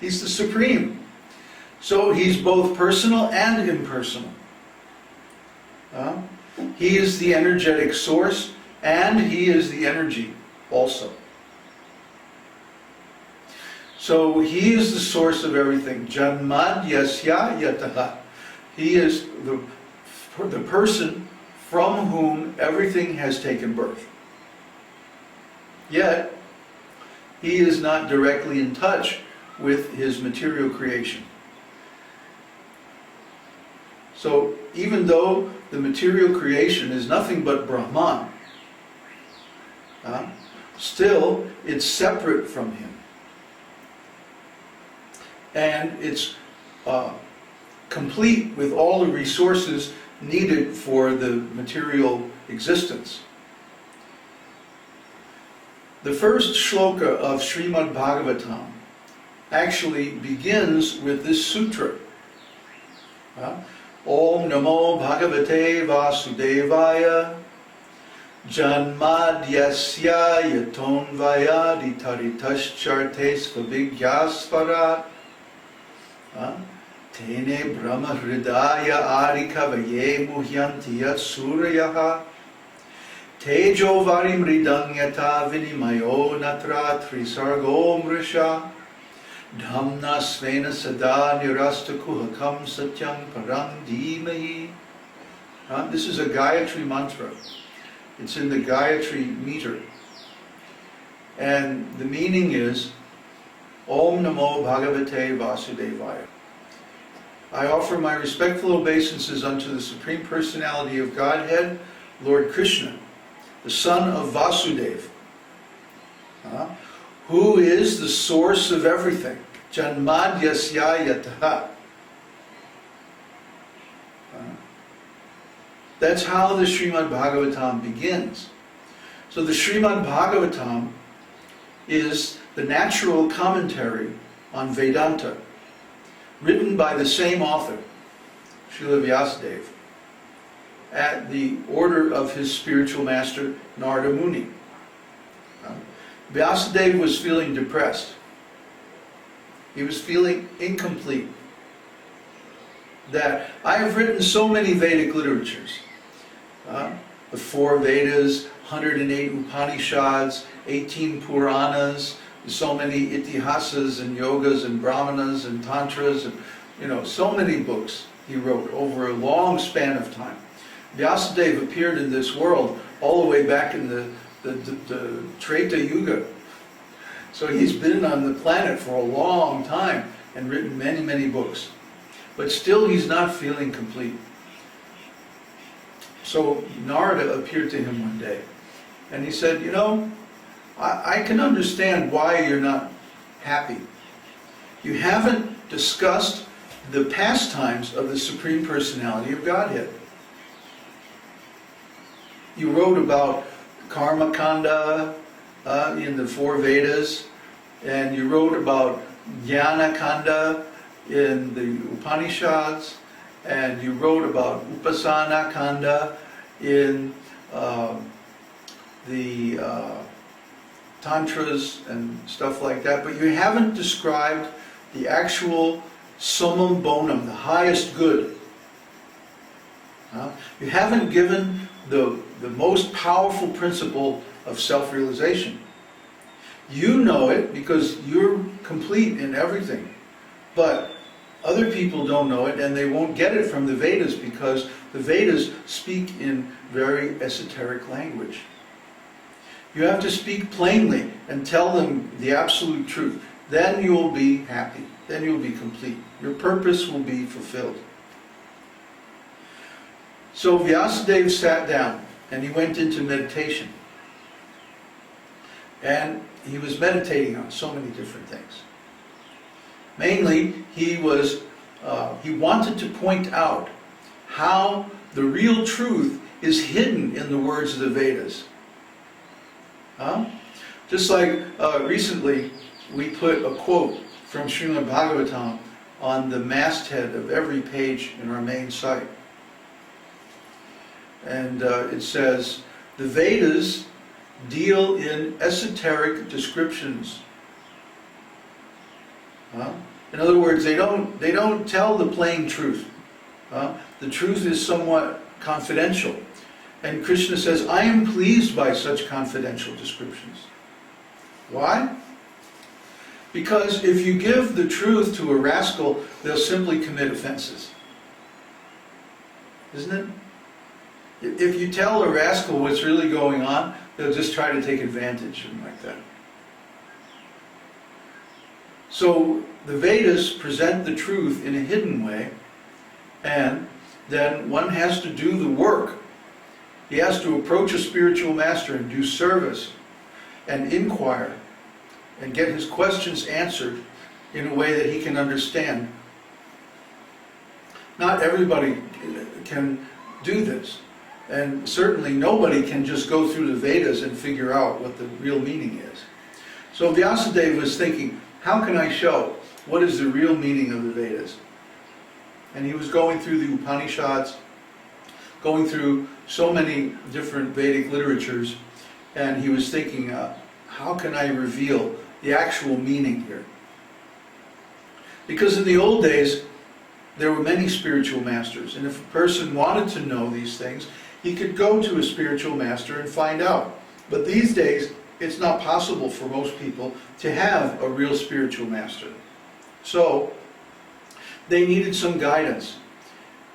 He's the Supreme. So he's both personal and impersonal. He is the energetic source, and he is the energy also. So he is the source of everything. Janmad yasya yataha. He is the person from whom everything has taken birth. Yet, he is not directly in touch with his material creation. So, even though the material creation is nothing but Brahman, still it's separate from him. And it's complete with all the resources needed for the material existence. The first shloka of Srimad Bhagavatam actually begins with this sutra. Om Namo Bhagavate Vasudevaya Janmadyasya Yatonvaya Ditaritaschates Vavigyasvarat Tene Brahma Hridaya Arikavaye Muhyanti Yatsuryaha Tejo Varim Ridanyata Vinimayo Natra Trisargo Mrisha Dhamna Svena Sada Nirasta Kuhakam Satyam Parang Dhimahi. This is a Gayatri mantra. It's in the Gayatri meter. And the meaning is Om Namo Bhagavate Vasudevaya. I offer my respectful obeisances unto the Supreme Personality of Godhead, Lord Krishna, the son of Vasudeva, who is the source of everything. Janmadyasya yataha. That's how the Srimad Bhagavatam begins. So the Srimad Bhagavatam is the natural commentary on Vedanta, written by the same author, Srila Vyasadeva, at the order of his spiritual master, Narada Muni. Vyasadeva was feeling depressed. He was feeling incomplete. That I have written so many Vedic literatures. The 4 Vedas, 108 Upanishads, 18 Puranas, so many Itihasas and Yogas and Brahmanas and Tantras, and so many books he wrote over a long span of time. Vyasadeva appeared in this world all the way back in the Treta Yuga. So he's been on the planet for a long time and written many, many books. But still he's not feeling complete. So Narada appeared to him one day and he said, I can understand why you're not happy. You haven't discussed the pastimes of the Supreme Personality of Godhead. You wrote about Karma Kanda in the 4 Vedas, and you wrote about Jnana Kanda in the Upanishads, and you wrote about Upasana Kanda in the Tantras and stuff like that, but you haven't described the actual summum bonum, the highest good. You haven't given the most powerful principle of self-realization. You know it because you're complete in everything, but other people don't know it and they won't get it from the Vedas because the Vedas speak in very esoteric language. You have to speak plainly and tell them the absolute truth. Then you will be happy. Then you will be complete. Your purpose will be fulfilled. So Vyasadeva sat down and he went into meditation. And he was meditating on so many different things. Mainly, he wanted to point out how the real truth is hidden in the words of the Vedas. Just like recently, we put a quote from Srimad Bhagavatam on the masthead of every page in our main site. And it says, the Vedas deal in esoteric descriptions In other words, they don't tell the plain truth. The truth is somewhat confidential. And Krishna says, I am pleased by such confidential descriptions. Why? Because if you give the truth to a rascal, they'll simply commit offenses. Isn't it? If you tell a rascal what's really going on, they'll just try to take advantage and like that. So the Vedas present the truth in a hidden way, and then one has to do the work. He has to approach a spiritual master and do service and inquire and get his questions answered in a way that he can understand. Not everybody can do this, and certainly nobody can just go through the Vedas and figure out what the real meaning is. So Vyasadeva was thinking, how can I show what is the real meaning of the Vedas? And he was going through the Upanishads, going through so many different Vedic literatures, and he was thinking, how can I reveal the actual meaning here? Because in the old days, there were many spiritual masters, and if a person wanted to know these things, he could go to a spiritual master and find out. But these days, it's not possible for most people to have a real spiritual master. So, they needed some guidance.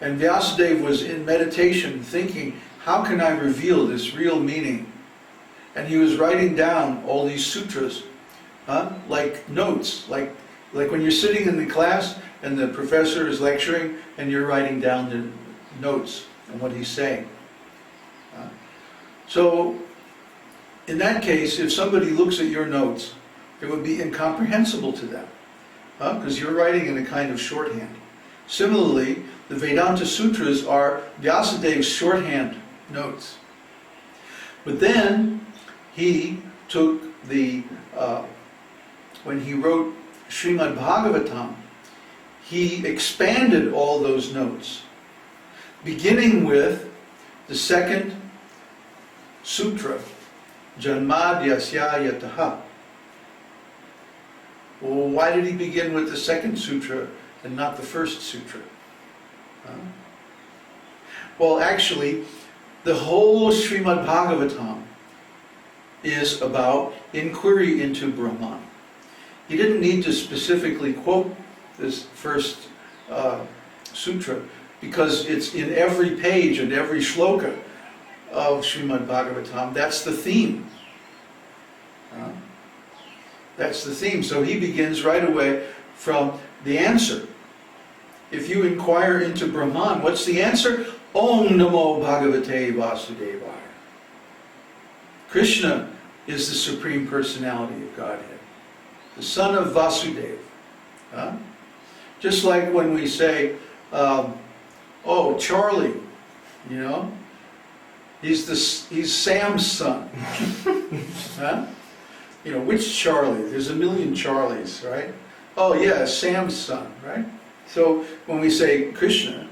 And Vyasadeva was in meditation thinking, how can I reveal this real meaning? And he was writing down all these sutras, like notes, like when you're sitting in the class and the professor is lecturing and you're writing down the notes and what he's saying. So, in that case, if somebody looks at your notes, it would be incomprehensible to them, because you're writing in a kind of shorthand. Similarly, the Vedanta Sutras are Vyasadeva's shorthand notes. But then, he took when he wrote Srimad Bhagavatam, he expanded all those notes, beginning with the second sutra, Janmadhyasya Yataha. Well, why did he begin with the second sutra and not the first sutra? Well, actually, the whole Srimad Bhagavatam is about inquiry into Brahman. He didn't need to specifically quote this first sutra because it's in every page and every shloka of Srimad Bhagavatam. That's the theme. That's the theme. So he begins right away from the answer. If you inquire into Brahman, what's the answer? Om Namo Bhagavate Vasudevaya. Krishna is the Supreme Personality of Godhead, the son of Vasudeva. Just like when we say, oh, Charlie, you know, he's Sam's son. You know, which Charlie? There's a million Charlies, right? Oh yeah, Sam's son, right? So when we say Krishna,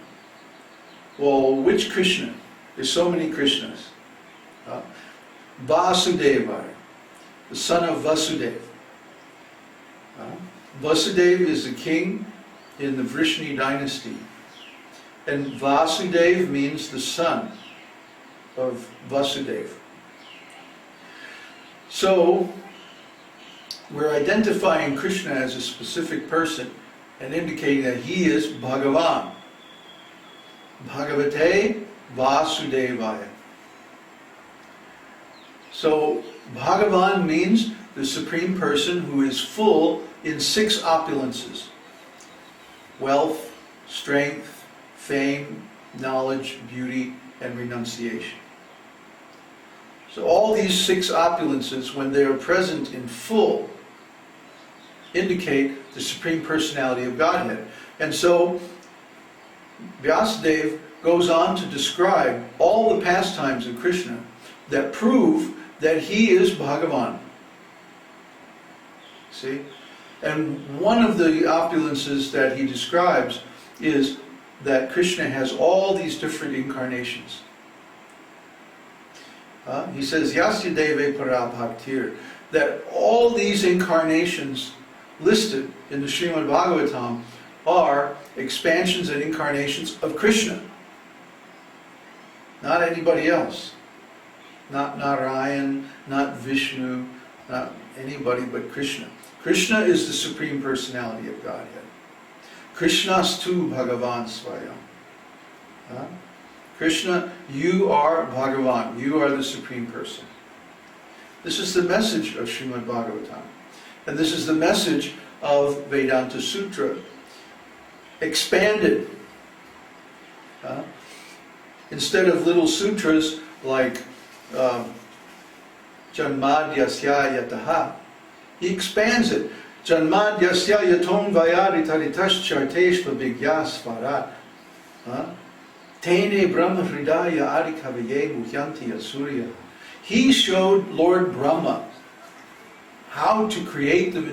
well, which Krishna? There's so many Krishnas. Vasudeva, the son of Vasudeva. Vasudeva is the king in the Vrishni dynasty. And Vasudeva means the son of Vasudeva. So, we're identifying Krishna as a specific person and indicating that he is Bhagavan. Bhagavate Vasudevaya. So, Bhagavan means the Supreme Person who is full in 6 opulences: wealth, strength, fame, knowledge, beauty, and renunciation. So all these 6 opulences, when they are present in full, indicate the Supreme Personality of Godhead. And so Vyasadeva goes on to describe all the pastimes of Krishna that prove that he is Bhagavan. See? And one of the opulences that he describes is that Krishna has all these different incarnations. He says, Yasyadeve para bhaktir, that all these incarnations listed in the Srimad Bhagavatam are expansions and incarnations of Krishna. Not anybody else. Not Narayan, not Vishnu, not anybody but Krishna. Krishna is the Supreme Personality of Godhead. Krishnastu Bhagavan Swayam. Krishna, you are Bhagavan. You are the Supreme Person. This is the message of Srimad Bhagavatam. And this is the message of Vedanta Sutra. Expanded. Instead of little sutras like Janmadhyasya Yataha, he expands it. Janmadhyasya Yaton Vayadi Taritascha Vigyas Varat. Tene Brahma Hridaya Adikavaye Muhyanti Asurya. He showed Lord Brahma how to create the